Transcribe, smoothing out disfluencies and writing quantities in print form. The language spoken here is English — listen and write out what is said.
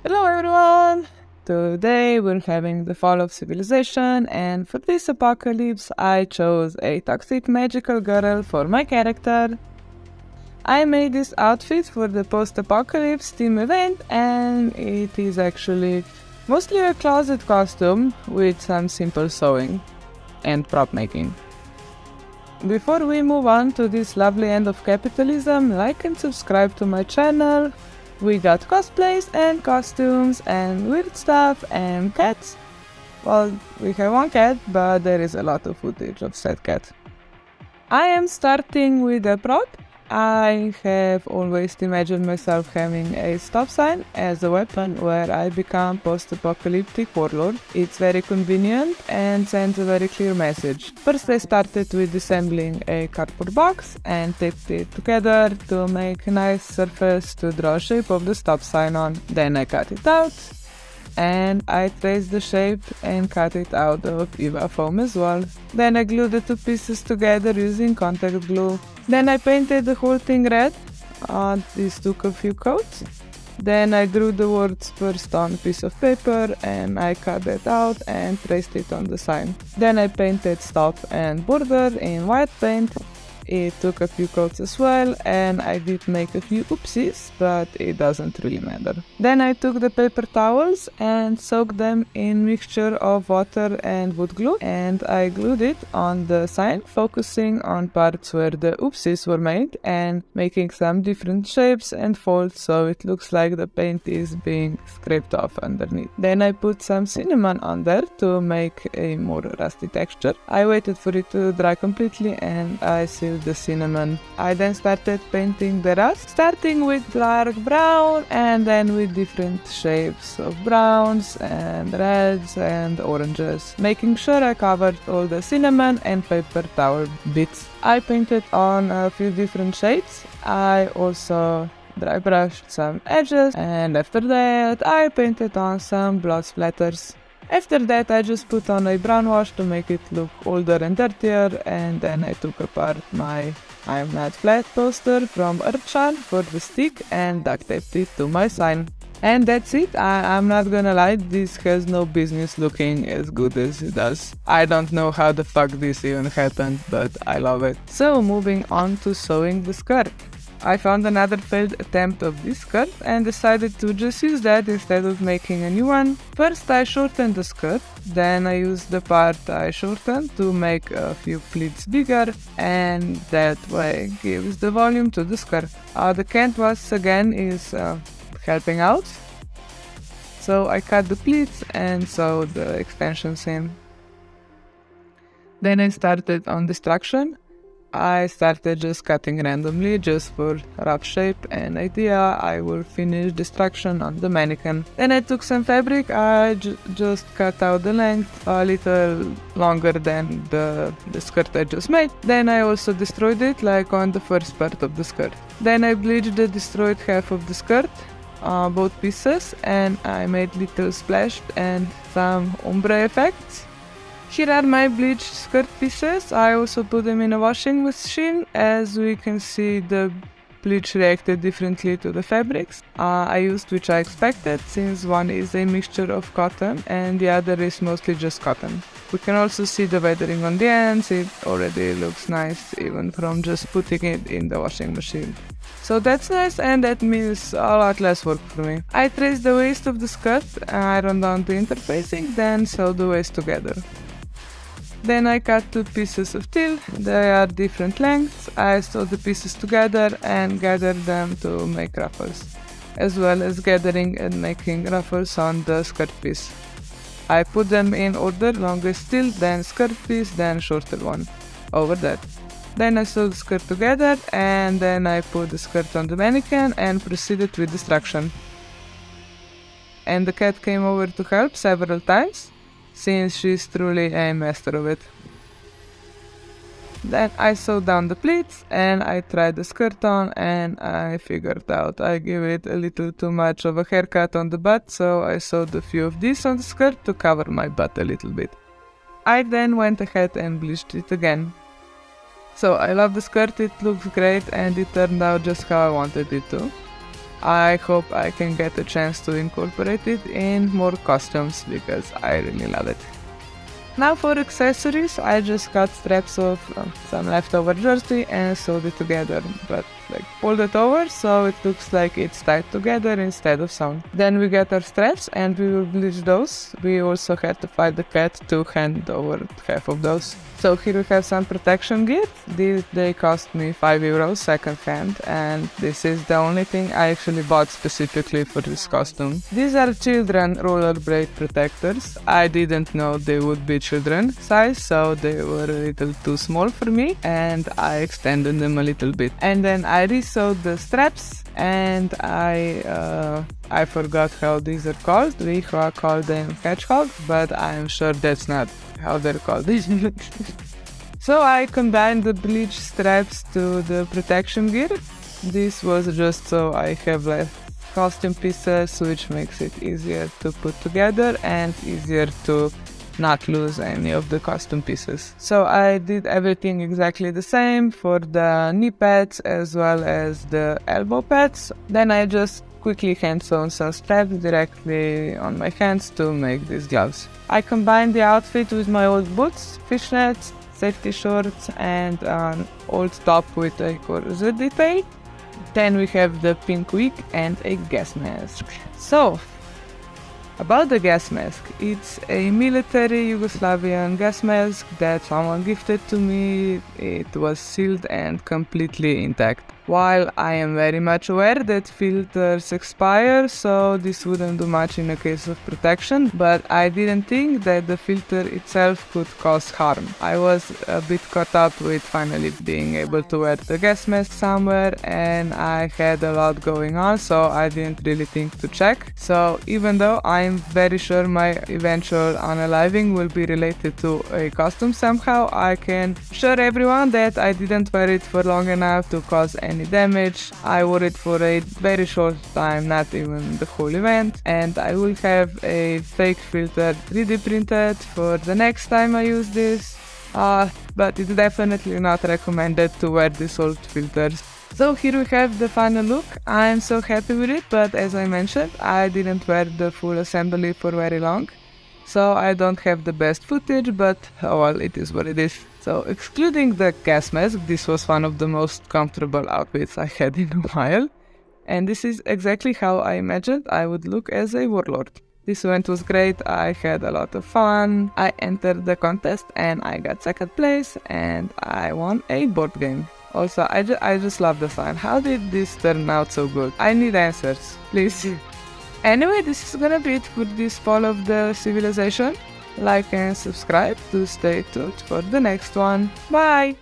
Hello everyone! Today we're having the fall of civilization, and for this apocalypse I chose a toxic magical girl for my character. I made this outfit for the post-apocalypse team event, and it is actually mostly a closet costume with some simple sewing and prop making. Before we move on to this lovely end of capitalism, like and subscribe to my channel. We got cosplays and costumes and weird stuff and cats. Well, we have one cat, but there is a lot of footage of said cat. I am starting with a prop. I have always imagined myself having a stop sign as a weapon where I become post-apocalyptic warlord. It's very convenient and sends a very clear message. First I started with assembling a cardboard box and taped it together to make a nice surface to draw shape of the stop sign on. Then I cut it out and I traced the shape and cut it out of EVA foam as well. Then I glued the two pieces together using contact glue. Then I painted the whole thing red. This took a few coats. Then I drew the words first on a piece of paper and I cut that out and traced it on the sign. Then I painted stop and border in white paint. It took a few coats as well, and I did make a few oopsies, but it doesn't really matter. Then I took the paper towels and soaked them in mixture of water and wood glue, and I glued it on the sign, focusing on parts where the oopsies were made and making some different shapes and folds so it looks like the paint is being scraped off underneath. Then I put some cinnamon on there to make a more rusty texture. I waited for it to dry completely and I sealed the cinnamon. I then started painting the rust, starting with dark brown and then with different shapes of browns and reds and oranges, making sure I covered all the cinnamon and paper towel bits. I painted on a few different shades. I also dry brushed some edges, and after that I painted on some blood splatters. After that I just put on a brown wash to make it look older and dirtier, and then I took apart my I'm Not Flat poster from Earthshan for the stick and duct taped it to my sign. And that's it. I'm not gonna lie, this has no business looking as good as it does. I don't know how the fuck this even happened, but I love it. So moving on to sewing the skirt. I found another failed attempt of this skirt and decided to just use that instead of making a new one. First I shortened the skirt, then I used the part I shortened to make a few pleats bigger, and that way gives the volume to the skirt. The canvas again is helping out, so I cut the pleats and sewed the extensions in. Then I started on destruction. I started just cutting randomly, just for rough shape and idea. I will finish destruction on the mannequin. Then I took some fabric, I just cut out the length a little longer than the skirt I just made. Then I also destroyed it like on the first part of the skirt. Then I bleached the destroyed half of the skirt, both pieces, and I made little splash and some ombre effects. Here are my bleached skirt pieces. I also put them in a washing machine. As we can see, the bleach reacted differently to the fabrics. I used which I expected, since one is a mixture of cotton and the other is mostly just cotton. We can also see the weathering on the ends. It already looks nice even from just putting it in the washing machine. So that's nice, and that means a lot less work for me. I traced the waist of the skirt, ironed on the interfacing, then sewed the waist together. Then I cut two pieces of teal. They are different lengths. I sewed the pieces together and gathered them to make ruffles, as well as gathering and making ruffles on the skirt piece. I put them in order: longest teal, then skirt piece, then shorter one over that. Then I sewed the skirt together, and then I put the skirt on the mannequin and proceeded with destruction. And the cat came over to help several times, since she's truly a master of it. Then I sewed down the pleats and I tried the skirt on, and I figured out I give it a little too much of a haircut on the butt, so I sewed a few of these on the skirt to cover my butt a little bit. I then went ahead and bleached it again. So I love the skirt, it looks great and it turned out just how I wanted it to. I hope I can get a chance to incorporate it in more costumes because I really love it. Now for accessories, I just cut straps of some leftover jersey and sewed it together, but like pulled it over so it looks like it's tied together instead of sewn. Then we get our straps and we will bleach those. We also had to find the cat to hand over half of those. So here we have some protection gear. They cost me €5 second hand, and this is the only thing I actually bought specifically for this costume. These are children rollerblade protectors. I didn't know they would be children size, so they were a little too small for me, and I extended them a little bit. And then I resewed the straps, and I forgot how these are called. We call them hedgehog, but I'm sure that's not how they're called. So I combined the bleach straps to the protection gear. This was just so I have less costume pieces, which makes it easier to put together and easier to not lose any of the costume pieces. So I did everything exactly the same for the knee pads as well as the elbow pads. Then I just quickly hand sewn some straps directly on my hands to make these gloves. I combined the outfit with my old boots, fishnets, safety shorts and an old top with a corset detail. Then we have the pink wig and a gas mask. So, about the gas mask, it's a military Yugoslavian gas mask that someone gifted to me. It was sealed and completely intact. While I am very much aware that filters expire, so this wouldn't do much in a case of protection, but I didn't think that the filter itself could cause harm. I was a bit caught up with finally being able to wear the gas mask somewhere, and I had a lot going on, so I didn't really think to check. So even though I'm very sure my eventual unaliving will be related to a costume somehow, I can assure everyone that I didn't wear it for long enough to cause any damage. I wore it for a very short time, not even the whole event, and I will have a fake filter 3D printed for the next time I use this, but it's definitely not recommended to wear these old filters. So here we have the final look. I'm so happy with it, but as I mentioned, I didn't wear the full assembly for very long, so I don't have the best footage, but oh well, it is what it is. So excluding the gas mask, this was one of the most comfortable outfits I had in a while, and this is exactly how I imagined I would look as a warlord. This event was great, I had a lot of fun, I entered the contest and I got second place and I won a board game. Also, I just love the sign. How did this turn out so good? I need answers, please. Anyway, this is gonna be it for this Fall of the Civilization. Like and subscribe to stay tuned for the next one. Bye!